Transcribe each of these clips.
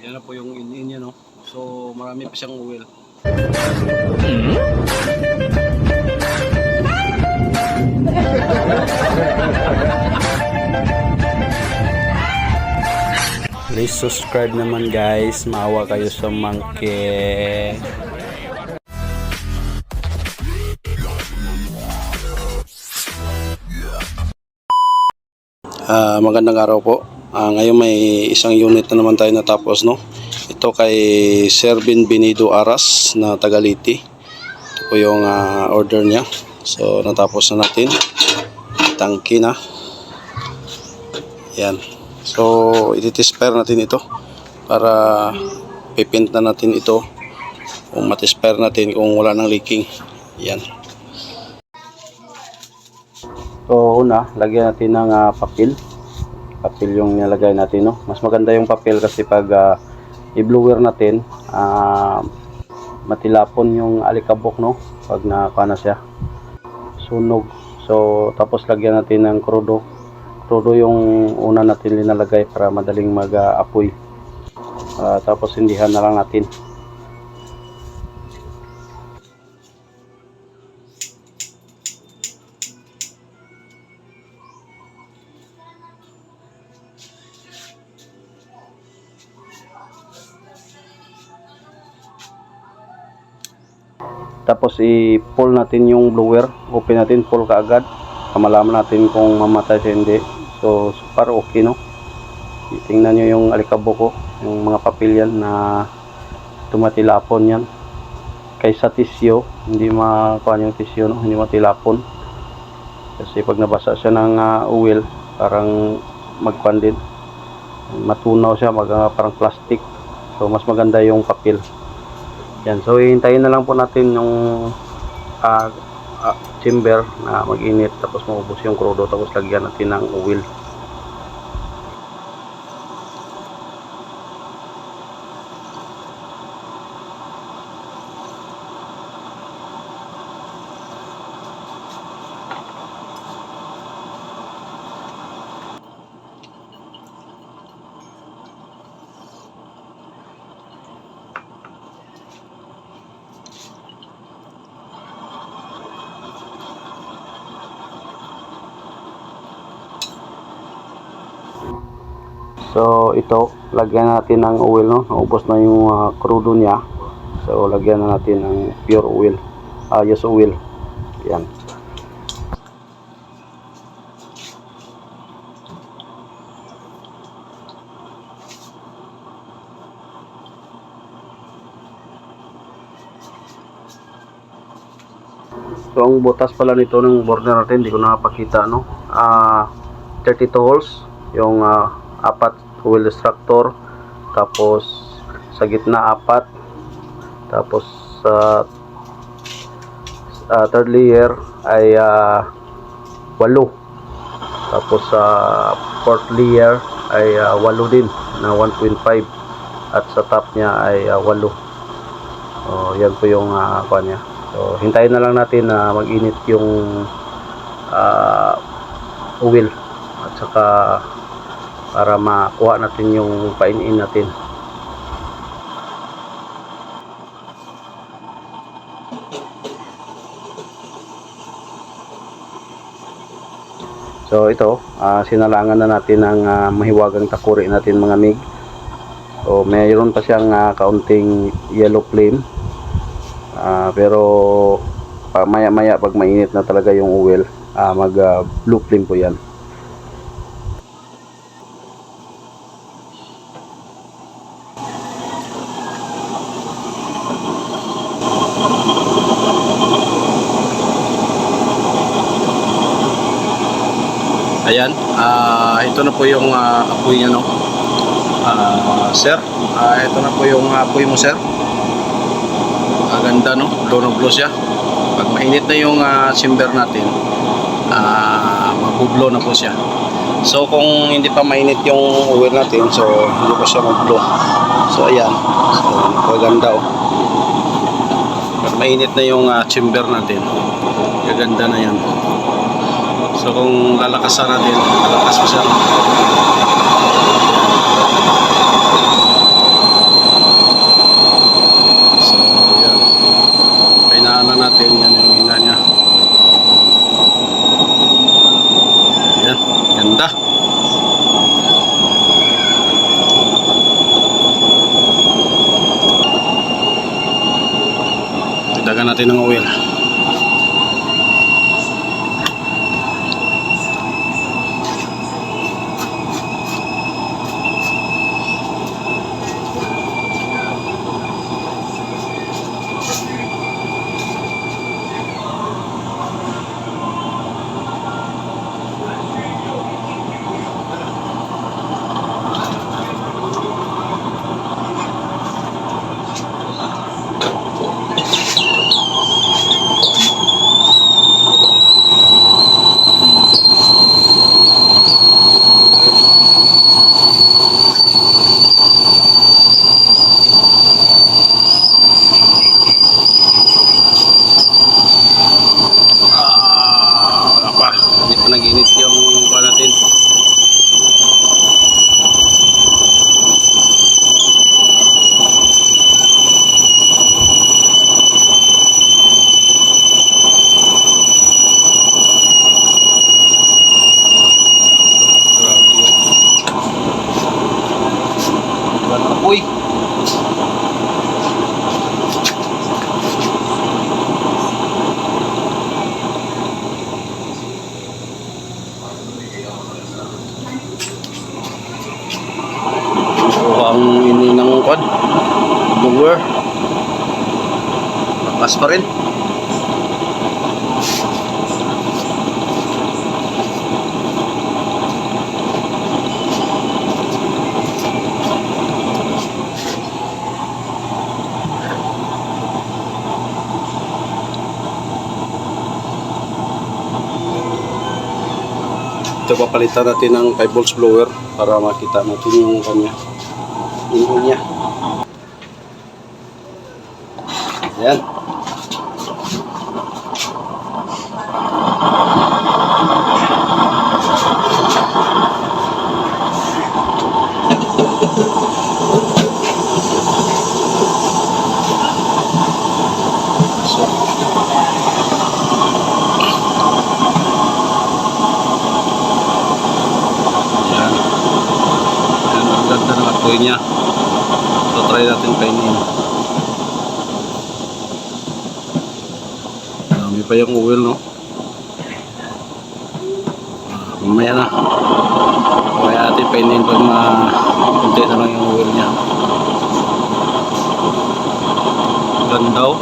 Yan na po yung in niya, no? So marami pa siyang oil. Please subscribe naman guys, maawa kayo sa monkey. Magandang araw po. Ngayon may isang unit na naman tayo natapos, no? Ito kay Sir Binvenido Aras na Tagaliti. Ito po yung order niya. So natapos na natin. Tangki na. Yan. So iti-spare natin ito para pipint na natin ito kung mati-spare natin kung wala nang leaking. Yan. So una, lagyan natin ng papel. Papel yung nilagay natin, no? Mas maganda yung papel kasi pag i-blower natin, matilapon yung alikabok, no? Pag nakuha na siya, sunog. So tapos lagyan natin ng krudo. Krudo yung una natin linalagay para madaling mag-apoy. Tapos hindihan na lang natin. Tapos i-pull natin yung blower, open natin, pull kaagad, malaman natin kung mamatay siya hindi. So super okay, no? Tingnan nyo yung alikabok ko, yung mga papel yan na tumatilapon yan. Kaysa tissue, hindi makuha yung tissue, no? Hindi matilapon. Kasi pag nabasa siya ng oil, parang magkuhan din, matunaw siya, parang plastic. So mas maganda yung papel. Yan, so hihintayin na lang po natin yung chamber na mag-init, tapos maubos yung krudo, tapos lagyan natin ng oil. So ito, lagyan natin ng oil, no? Naubos na yung krudo niya. So lagyan na natin ng pure oil, used oil. Yan. So ang butas pala nito ng burner natin, hindi ko nakapakita, no? 32 holes yung apat oil extractor, tapos sa gitna apat, tapos third layer ay 8, tapos fourth layer ay 8 din na 1.5, at sa top niya ay 8. Yan po yung kuha niya. So hintayin na lang natin na mag-init yung oil, at saka para makuha natin yung painin natin. So ito, sinalangan na natin ang mahiwagang takuri natin, mga mig. So mayroon pa siyang kaunting yellow flame, pero maya maya pag mainit na talaga yung oil, mag blue flame po yan. Ayan, ito na po yung apoy niya, no? Sir, ito na po yung apoy mo, sir. Ganda, no? Blow siya. Pag mainit na yung chamber natin, magbublow na po siya. So kung hindi pa mainit yung oil natin, so hindi pa siya mag-blow. So ayan, so napaganda, oh. Pag mainit na yung chamber natin, gaganda na yan. So kung lalakasan natin, lalakas mo siya. Lagyan natin ng oil. Hindi pa nag-init yung pa natin. Uy! Ang ini ng quad blower lakas pa rin. Ito papalitan natin ng 5 volts blower para makita natin yung kanya inyo niya. Ayan. So, ayan. Ayan, ang ganda ng apoy niya. So try natin painin. Dami pa yung oil, no? Mamaya na. Mamaya natin painin pag kunti na lang yung oil niya. Gandaw.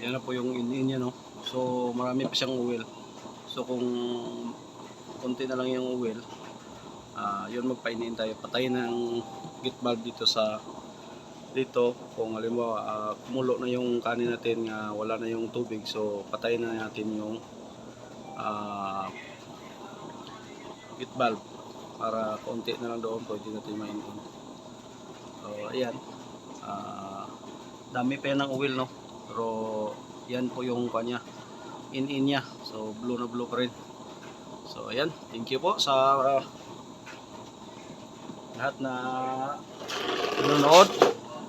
Yan na po yung in niya, no? So marami pa siyang oil. So kung konti na lang yung oil, yun magpainin tayo. Patayin ng gate valve dito sa dito. Kung halimbawa kumulo na yung kanin natin, wala na yung tubig, so patayin na natin yung gate valve para konti na lang doon pwede natin mainin. So ayan, dami pa yan ng oil, no? Pero yan po yung kanya in niya. So blue na blue pa rin. So ayan, thank you po sa lahat na nanonood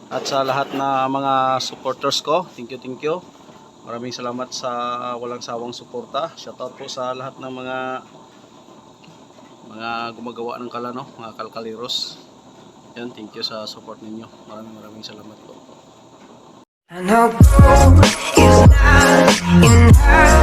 at sa lahat na mga supporters ko. Thank you. Maraming salamat sa walang sawang suporta. Shoutout po sa lahat ng mga gumagawa ng kala, no? Mga kalkaliros. Yan, thank you sa support ninyo. Maraming salamat po. I know gold is not enough.